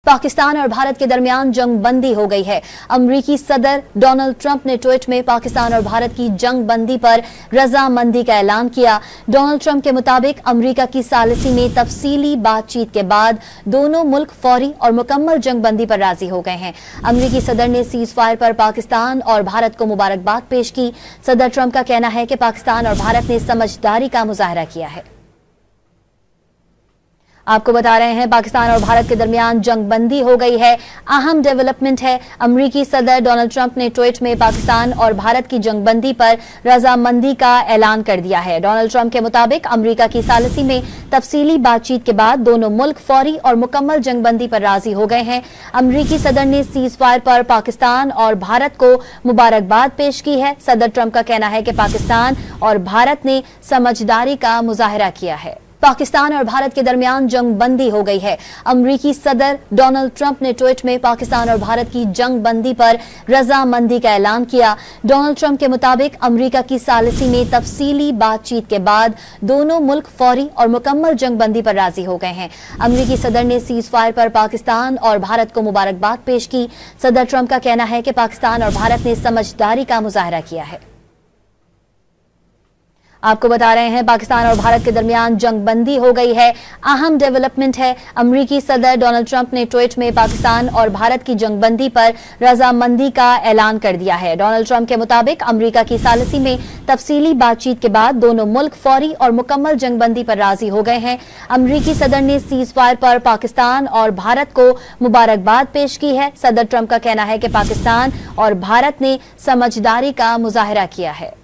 पाकिस्तान और भारत के दरमियान जंग बंदी हो गई है। अमरीकी सदर डोनाल्ड ट्रंप ने ट्वीट में पाकिस्तान और भारत की जंग बंदी पर रजामंदी का ऐलान किया। डोनाल्ड ट्रंप के मुताबिक अमरीका की सालिसी में तफसीली बातचीत के बाद दोनों मुल्क फौरी और मुकम्मल जंग बंदी पर राजी हो गए हैं। अमरीकी सदर ने सीज फायर पर पाकिस्तान और भारत को मुबारकबाद पेश की। सदर ट्रंप का कहना है कि पाकिस्तान और भारत ने समझदारी का मुजाहरा किया है। आपको बता रहे हैं, पाकिस्तान और भारत के दरमियान जंग बंदी हो गई है। अहम डेवलपमेंट है। अमरीकी सदर डोनाल्ड ट्रंप ने ट्वीट में पाकिस्तान और भारत की जंग बंदी पर रजामंदी का ऐलान कर दिया है। डोनाल्ड ट्रंप के मुताबिक अमरीका की सालिसी में तफसीली बातचीत के बाद दोनों मुल्क फौरी और मुकम्मल जंग बंदी पर राजी हो गए हैं। अमरीकी सदर ने सीज फायर पर पाकिस्तान और भारत को मुबारकबाद पेश की है। सदर ट्रंप का कहना है कि पाकिस्तान और भारत ने समझदारी का मुजाहरा किया है। पाकिस्तान और भारत के दरमियान जंग बंदी हो गई है। अमरीकी सदर डोनाल्ड ट्रंप ने ट्वीट में पाकिस्तान और भारत की जंग बंदी पर रजामंदी का ऐलान किया। डोनाल्ड ट्रंप के मुताबिक अमरीका की सालिसी में तफसीली बातचीत के बाद दोनों मुल्क फौरी और मुकम्मल जंग बंदी पर राजी हो गए हैं। अमरीकी सदर ने सीज फायर पर पाकिस्तान और भारत को मुबारकबाद पेश की। सदर ट्रंप का कहना है कि पाकिस्तान और भारत ने समझदारी का मुजाहरा किया है। आपको बता रहे हैं, पाकिस्तान और भारत के दरमियान जंग बंदी हो गई है। अहम डेवलपमेंट है। अमरीकी सदर डोनाल्ड ट्रंप ने ट्वीट में पाकिस्तान और भारत की जंग बंदी पर रजामंदी का ऐलान कर दिया है। डोनाल्ड ट्रंप के मुताबिक अमरीका की सालिसी में तफसीली बातचीत के बाद दोनों मुल्क फौरी और मुकम्मल जंग बंदी पर राजी हो गए हैं। अमरीकी सदर ने सीज फायर पर पाकिस्तान और भारत को मुबारकबाद पेश की है। सदर ट्रंप का कहना है कि पाकिस्तान और भारत ने समझदारी का मुजाहरा किया है।